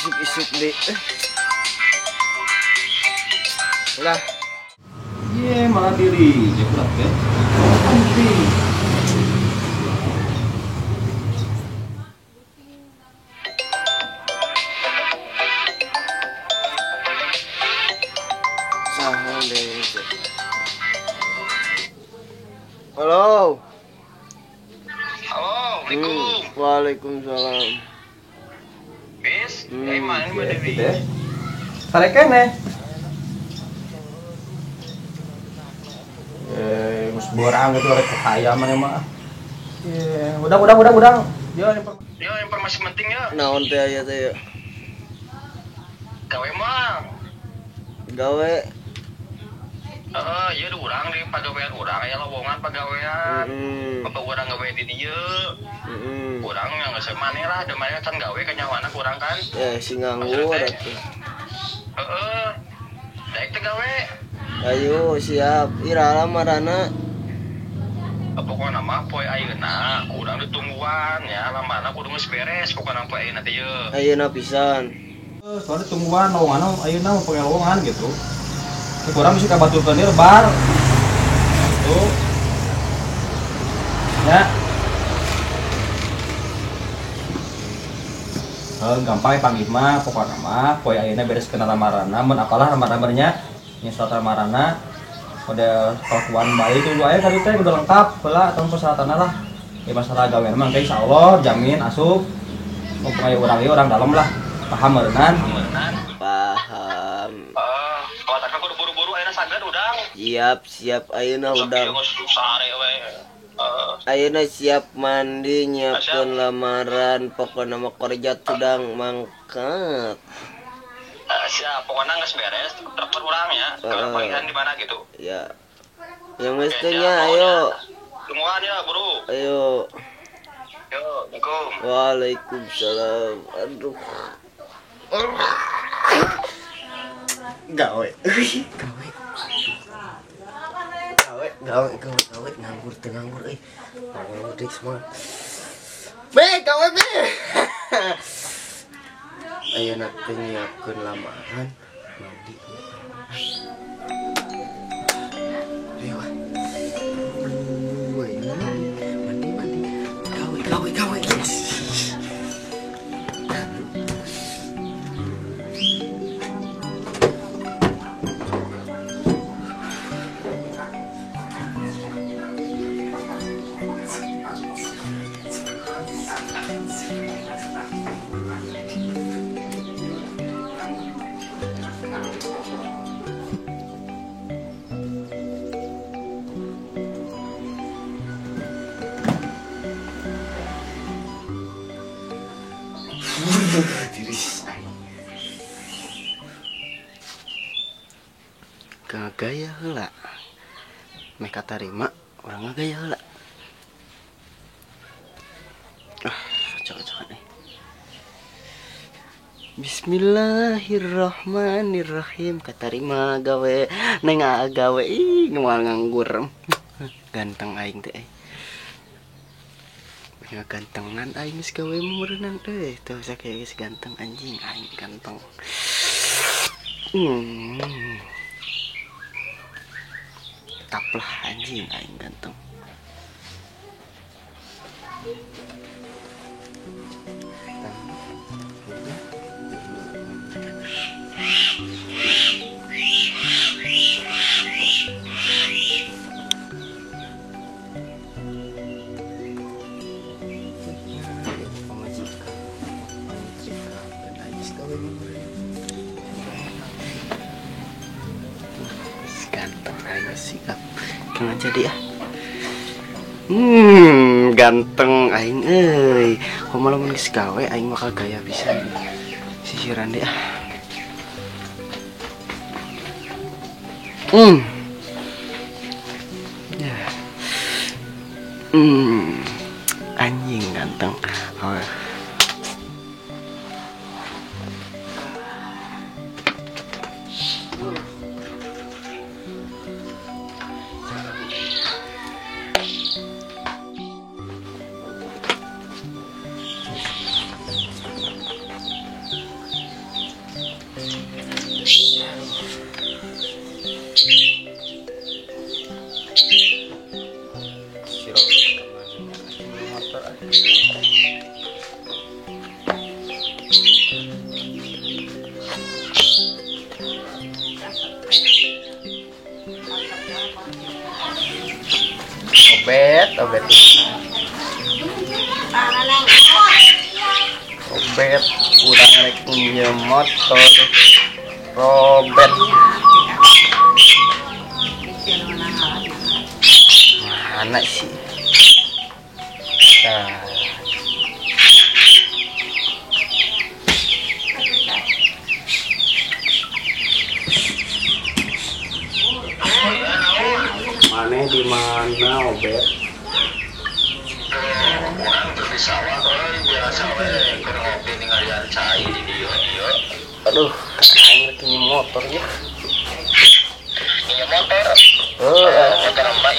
isuk-isuk deh. Lah. Iya, malah diri. Jeblak ya. Diri. Sahang deh. Halo. Waalaikumsalam. Bis, mana ini Mbak Dewi? Tarik kene. Mus borang itu rek kaya mana mah. Udang. Yo, informasi penting ya. Naon teh aya teh? Gawe mah. Gawe. Iya urang di pagawean urang aya lowongan pagawean. Bapak urang gawe di dieu. Urang yang geus maneh lah, da maneh can gawe ka nyawana urang kan. Si nganggur atuh. Daek teh gawe. Ayo siap. Ira lamarana. Pokokna mah poe ayeuna urang ditungguan ya, lamarna kudu geus beres pokokna poe ayeuna teh ye. Ayeuna pisan. Soalnya tungguan lowongan ayeuna mau pengen lowongan gitu. Kurang bisa kabaturkeun ieu lebar. Tuh. Ya. Gampang panggil mah pokokna mah poe ayeuna beres kena lamaranna mun apalah lamar-lamarnya nya surat lamaranna udah kelakuan baik dulu aya tadi teh udah lengkap heula ataupun persyaratanna lah. Ya masalah gawean mah engke insyaallah jamin asup. Mumpung aya urang ieu urang dalem lah. Paham meureunnan? Paham. Kalau tak kudu buru-buru ayeuna saged udang. Siap ayeuna udang. Sare we. Ayeuna siap mandi nyiapkeun lamaran pokona mah kerja tudang mangkat. Siap, pokoknya nggak beres, telepon urang ya. Kalau panggilan di mana gitu. Ya. Yang mestinya ayo. Semuanya ya, Bro. Ayo. Yo, Assalamualaikum. Waalaikumsalam. Aduh. Gawe. Gawe nganggur euy. Nganggur dik semua. Gawe be. Ayeuna teh nyiapkeun lamaran mandi. Ayo. Mandi. Gawe. Gaya heula. Meh katarima urang ngagaya heula. Cocok nih. Bismillahirrahmanirrahim. Katarima gawe neng gawe moal nganggur. Ganteng aing teh. Ya gantengan aing geus gawe meureunnan teh. Tuh sakeuh geus ganteng anjing aing ganteng. Taplah anjing aing ganteng. Ganteng aing sikap kena jadi ah. Ganteng aing euy. Kumaha lamun geus gawe aing bakal gaya pisan. Sisiran deh ah. Ya. Anjing ganteng. Oh. Si Robert kemana? Motor aja. Obet, obet, obet, kurang rek pinjem motor, Robert. Mana sih? Nah. Mana di mana, Obet? Orang tuh di sawah biasa we keur ngopi ningalian cai di dieu. Aduh, aing rek pinjem motor ya. Ini motor. Heeh. Motor mai.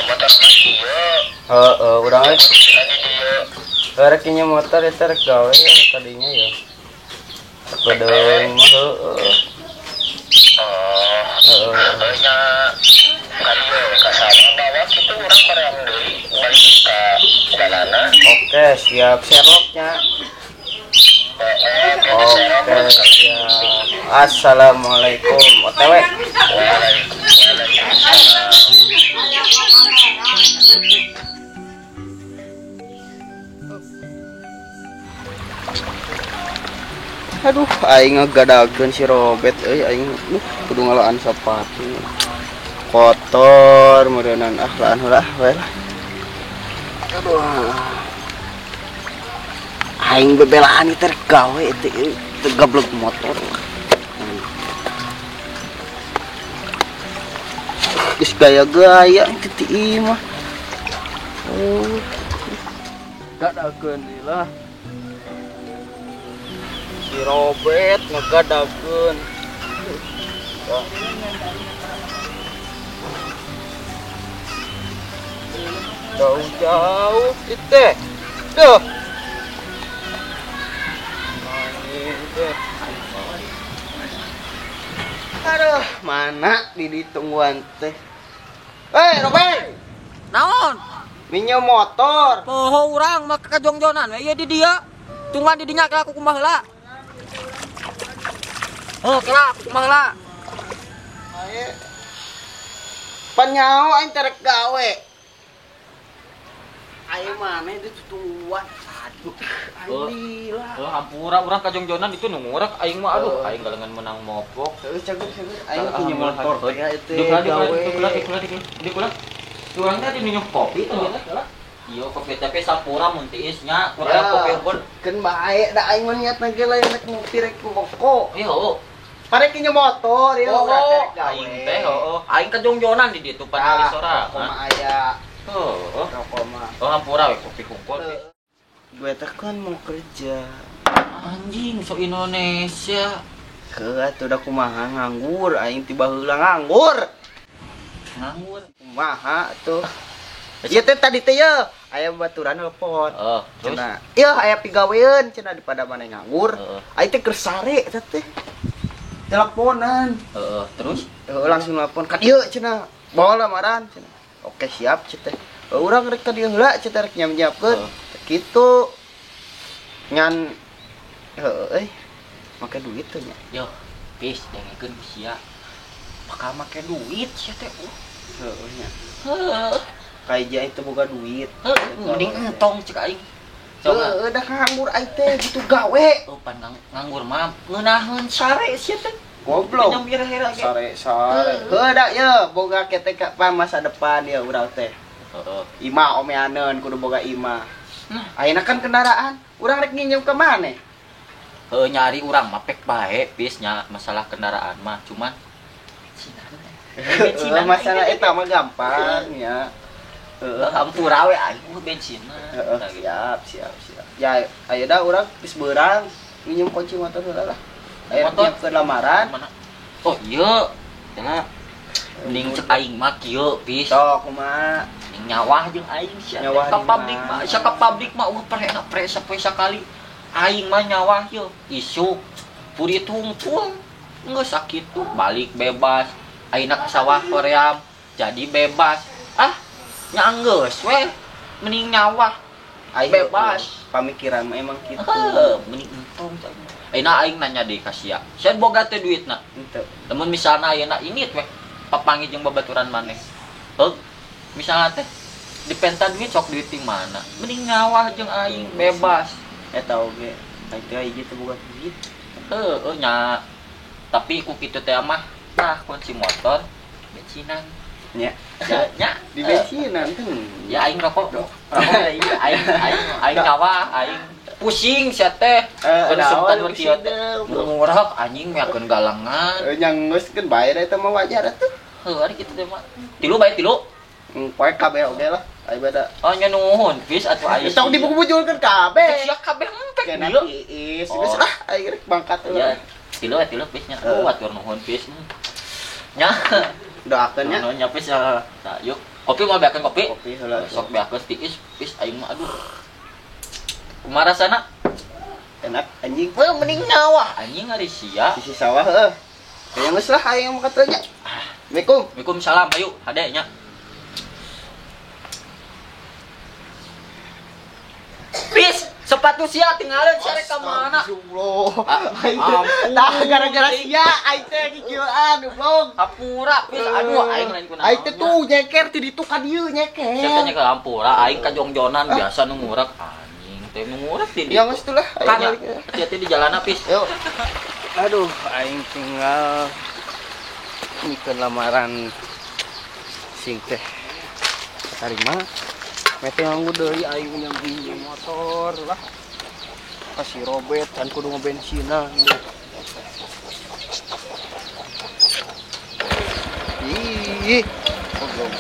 Motor mai ieu. Urang Lagi dieu. rek pinjem motor eta rek gawe ya tadinya ya. Pedeng mah heeh. Nya kadieu ka sawah bawa kitu urang bareang deui balik ka jalanana. Oke, siap Sherlocknya. Oke, siap. Assalamualaikum. OTW. Aduh, aing ngagadageun si Robert euy aing kudu ngalaan sepatu. Kotor meureunnan laan heula we lah. Aduh. Aing bebelaan ieu teh gawe teh gablek motor. Geus gaya-gaya titi mah. Oh. Gadageun lah. Si Robert ngegadageun. Jauh-jauh teh. Duh. Aduh, mana di ditungguan teh? Robert, Naon? minjem motor. Poho urang mah kajongjonan we ieu di dia. Tungguan di dinya kira aku kumaha heula. Kira aku kumaha heula. Aye. Panyaho aing teh rek gawe. Ayo mana itu tutuan. Aduh, alhamdulillah. Hampura urang kajongjonan itu nu ngurek aing mah aduh aing galengan menang mogok. Terus cager aing punya motor ya itu. Dikulah. Urang tadi minum kopi teh heula. Iya kopi teh sampura mun tiis nya, urang kopi pun Keun bae da aing mah niatna ge lain rek ngopi rek ngoko. Iya heuh. Parek punya motor ya urang teh rek gawe. Aing teh heuh. Aing kajongjonan di ditu pan sorangan. Koma aya. Heuh. Rokok mah. Oh hampura we kopi kungkul. Gue teh kan mau kerja. Anjing so Indonesia. Atuh da kumaha nganggur aing tiba heula nganggur. Nganggur. Kumaha tuh. Ieu teh tadi teh ye aya baturan nelpon. Terus Cenah, ieu aya pigaweun cenah di pada mana nganggur. Aing teh keur sare eta teh. Teleponan. terus Langsung nelpon ka dieu cenah. Bawa lamaran cenah. Oke siap cenah. Urang rek ka dieu heula cenah rek nyiapkeun. Kitu ngan euy make duit teh nya. yo pis dengekeun sia bakal make duit sia teh Heuh nya. heuh Kaija itu boga duit. mending entong cek aing coba Da nganggur aing teh gitu gawe. pan nganggur mah ngeunaheun sare sia teh Goblok. pinjam hira-hira ge Sare. Heuh da ye boga kete ka masa depan ya urang teh. Ima omeaneun kudu boga ima. Ayeuna kan kendaraan, urang rek nginjem ke maneh. nyari urang mah pek bae pis nya masalah kendaraan mah cuman Masalah eta mah gampang ya. hampura we aing bensinna Siap. Ya ayeuna urang geus beurang nginjem kunci motor heula lah. Aya nyiapkeun lamaran. oh iya cenah mending cek aing mah kieu pis Sok kumaha. nyawah jeung aing sia Nyawah ka di pabrik mana? mah sia ka pabrik mah presa sakali aing mah nyawah ieu isu puri tungtung Nggak sakit tuh balik bebas. Aina ke sawah koream jadi bebas. Nyanggeus weh mending nyawa Aing bebas. pamikiran mah emang gitu. Mending untung. Aina aing nanya deh ka sia. Sia boga teh duitna. Henteu. Lamun misalna ayeuna ini weh papangi jeung babaturan maneh. Misalnya teh dipenta duit sok duit di mana? Mending nyawa jeung aing bebas. Eta oge. Aing teh hiji teh boga duit. Nya. Tapi ku kitu teh mah tah kunci motor bensinan. Nya. Nya Di bensinan kan. ya aing rokok. Iya aing nyawa, aing pusing sia teh. Kesempatan mun kieu teh. Ngurak anjing meakeun galangan. Nyanggeus kan bayar eta mah wajar atuh. Ari kitu teh mah. Tilu bae tilu. Poe kabeh oge lah. Aya beda. Nya nuhun, Fis atuh aya. Sok dibujulkeun kabeh. Sia kabeh empek Kena dieu. iis. Geus lah aing rek bangkat Ya, tilu Fis nya. Atur nuhun Fis. Nya. Doakeun nya. Nya Fis tah yuk. Kopi mau beakeun kopi? Kopi heula. Sok beakeun tiis Fis aing mah aduh. Kumaha rasana? Enak anjing. Mending nyawa anjing ari sia. Sisi sawah heuh. Aya geus lah aing mah katanya. Assalamualaikum. Waalaikumsalam, ayo hade nya. Fis, sepatu sia tinggalin sia rek ka mana? Astagfirullah. Nah, gara-gara sia aing teh kikieuan goblok. Hampura Fis, aduh aing lain kunaon. Aing teh tuh nyeker ti ditu ka dieu Sia teh nyeker. nya ke hampura, aing ka jongjonan biasa nu ngurak anjing teh nu ngurak di Ya geus tuh lah. kan hati-hati di jalan Fis. Yuk. Aduh, aing tinggal mikeun lamaran sing teh tarima. Mete nganggo deui aing punya pinjem motor lah. Kasih robet kan kudu ngebensinan deh. Ih, goblok.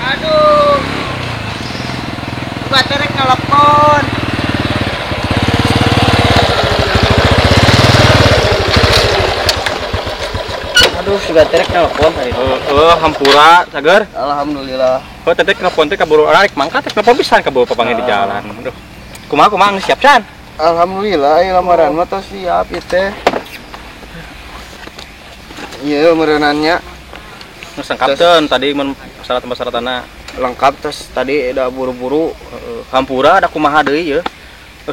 Aduh. Baterek ngelepon. Aduh, si baterek ngelepon tadi. Hampura sagar. Alhamdulillah. Tetek telepon teh kaburu arek mangkat telepon pisan kaburu papangi di jalan. Aduh. Kumaha geus siap san? Alhamdulillah, lamaran mah tos siap ieu teh. Ieu meureunannya Geus lengkapkeun tadi mun syarat-syaratana lengkap tos tadi udah buru-buru hampura ada kumaha deui ya.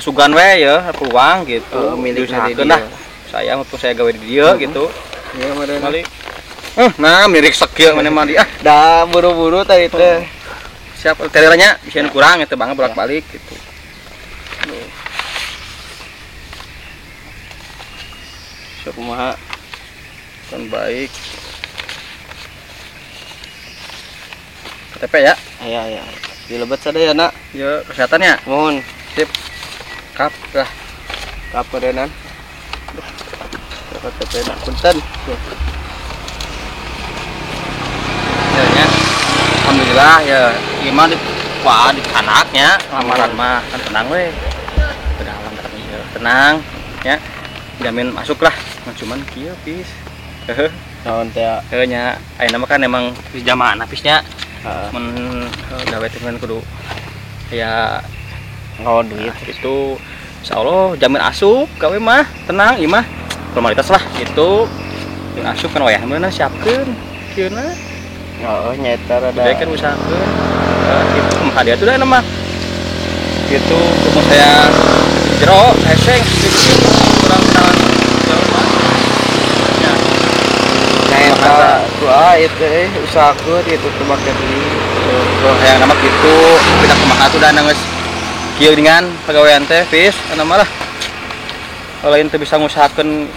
Sugan we ya peluang gitu. Milik Diusahakeun lah. Saya mumpung saya gawe di dieu gitu. Ieu meureunna. Mali. Nah, mirik sekieu mana mah dia. Da buru-buru tadi teh. Siap tereranya bisa kurang eta bang bolak-balik gitu. Sok kumaha? Kan baik. KTP ya. Aya. Dilebet sadayana. Ya kesehatannya. Mohon. Sip. Kap lah. Kaparenan. KTP na punten. Ya nya. Alhamdulillah ya iman di wah di anaknya lamaran mah kan tenang we. Kedalam ya tenang ya. Jamin masuk lah. Cuman kieu pis. Naon teh? Nya ayeuna mah kan emang di jamaah napisnya. Heeh. Men gawe teh kudu ya Ngawan duit. itu insyaallah jamin asup gawe mah tenang ieu mah formalitas lah gitu. Yang asup kan wayah meuna siapkeun kieu na. Heeh, nyaeta rada. Jadi kan usahakeun itu mah hadiah tuh dah mah. Gitu untuk saya jero heseng kurang kenalan jauh mah. Ya. Nyaeta doa itu usahakeun itu teu make deui. Kalau yang nama gitu kita kumaha tuh dah geus kieu dengan pagawean teh Fis anu mah lah. Lain teu bisa ngusahakeun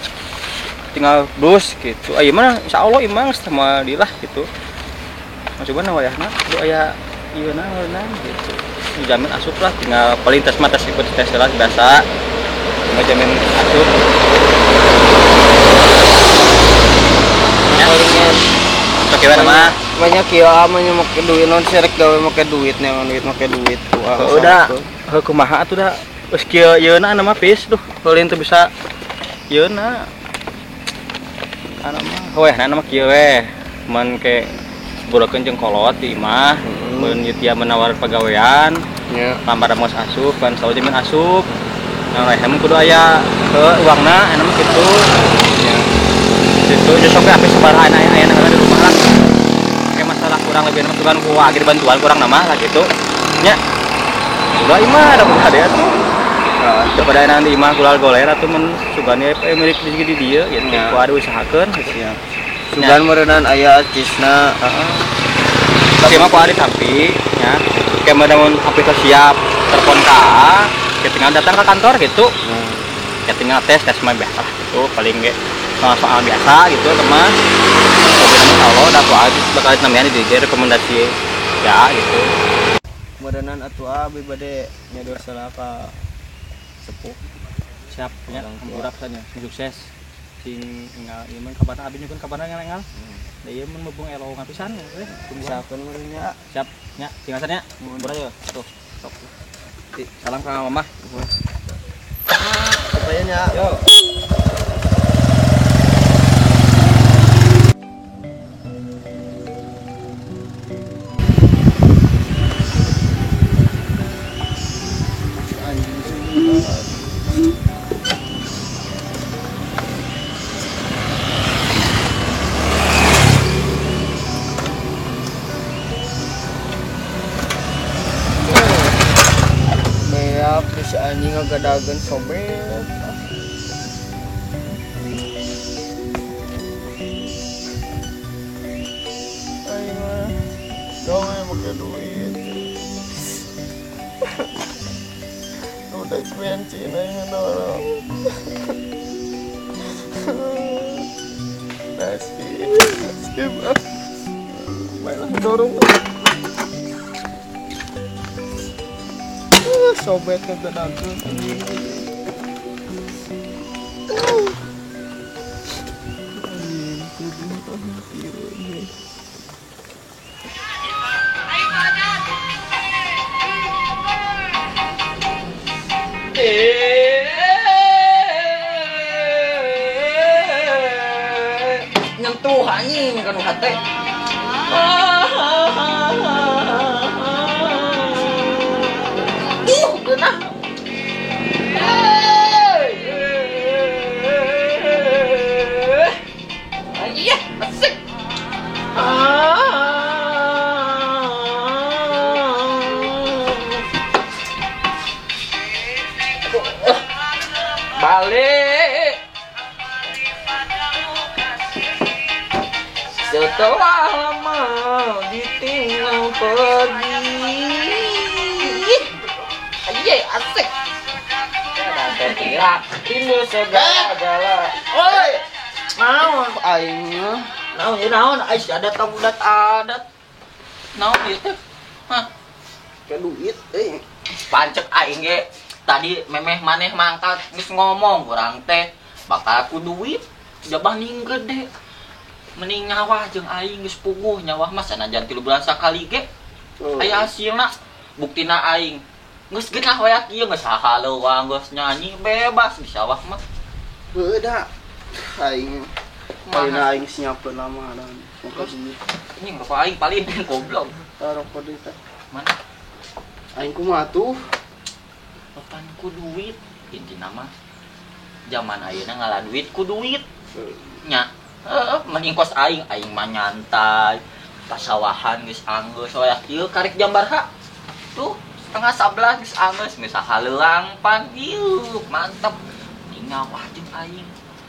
tinggal dus gitu. Ieu mah insyaallah imang sama dilah gitu. Coba na wayahna, do aya ieu na gitu. dijamin asup lah, tinggal paling tes mah tes ikut tes lah biasa, tinggal jamin asup. Ya, oke gimana mah? Banyak kieu amanya make duit non serek gawe make duit nya make duit tuh. Udah, kumaha atuh da. Geus kieu yeuna mah pis tuh, ulin teu bisa yeuna. Anu mah weh, mah kieu weh. Man ke burokeun jeung kolot di imah, mun dia menawar pagawean. Nya. Lambar mos asup kan selalu jamin asup. Nah, emang kudu aya uangna, anu mah kitu. Ya. Itu jadi sok apik sabaraha aya nang di rumah lah. Kayak masalah kurang lebih nama tugan ku agir bantuan kurang nama lah gitu. Nya. Udah imah ada hade atuh. Daripada nang di imah gulal-goler atuh mun sugane milik di dieu gitu. Ku adu usahakeun gitu. Siap. Sugan meureunana aya acisna. Heeh. Tapi mah ku ari tampi nya. Kayak mun HP siap telepon ka, kita tinggal datang ke kantor gitu. Ya tinggal tes mah biasa gitu, paling ge soal biasa gitu teman. Tapi Allah dah bakal namanya di rekomendasi ya gitu. Meureunana atuh abi bade nyadoa salah ka sepuh. Siap nya murah saja sukses. Sing tinggal ieu mah kabarna abi nyukeun kabarna ngal. Da ieu mah mubung elo ngapisan we. Misalkan meureunnya Siap nya tinggal sana nya. Murah ya. Tuh. Sok. Salam ka mamah. supaya nya. Yo. Beak bisa anjing ngagadageun sobek. Aing mah gawe make duit. Udah bensin aing dorong. Nasib ah. Baiklah dorong. Sobek ngagadageun anjing. Nyentuh anjing kan hate. Geunah. Iya, asik. Balik. Setelah lama ditinggal pergi. Aye, asik. Nanti kira ini segala-gala. Oi, naon? Aing mah Naon ya naon? Ais ada tamu adat. Naon ieu teh? Hah, ke duit pancet aing ge. Tadi memeh maneh mangkat geus ngomong urang teh bakal ku duit jabah ning gede. Mending nyawah jeung aing geus puguh nyawah mah sanajan 3 bulan sakali ge. Aya hasilna. Buktina aing geus geunah hoyak ieu geus hahaleuwang geus nyanyi bebas di sawah mah. heuh da aing palinna aing siapkeun lama dan Ini rokok aing paling goblok. taruh kode teh Mana? aing kumaha tuh Papan ku duit intina mah zaman ayeuna ngalah duit ku duit nya mending kos aing mah nyantai pasawahan geus anggeus hoyak ieu karek jam barha tuh 10:30 geus anggeus geus sahaleuang pan ieu mantep ngawah jeung aing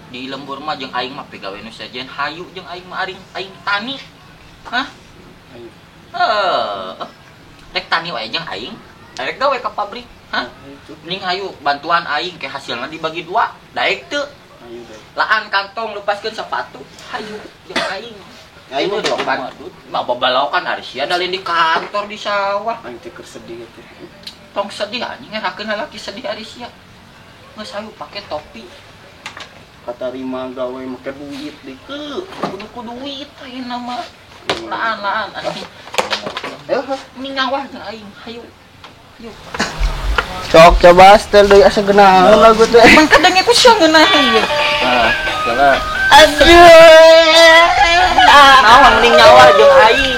di lembur mah jeung aing mah pegawe nu sajen hayu jeung aing mah aing tani hah rek tani wae jeung aing rek gawe ka pabrik hah mending hayu bantuan aing ke hasilna dibagi 2 daek teu laan kantong lepaskeun sepatu hayu jeung aing aing mah dokan mah babalaokan ari sia dalin di kantor di sawah aing teh keur sedih teh tong sedih anjing ngerakeun lalaki sedih ari sia. Geus hayu pake topi. Katarima gawe make duit deh. Kudu duit ayeuna mah. Laan anjing. Ini ngawah jeung aing, hayu. Yuk. Sok coba setel deui asa geunaheun lagu teh. Emang kadang aku sia ngeunaheun ieu. Nah, salah. Aduh. Naon mending nyawa jeung aing.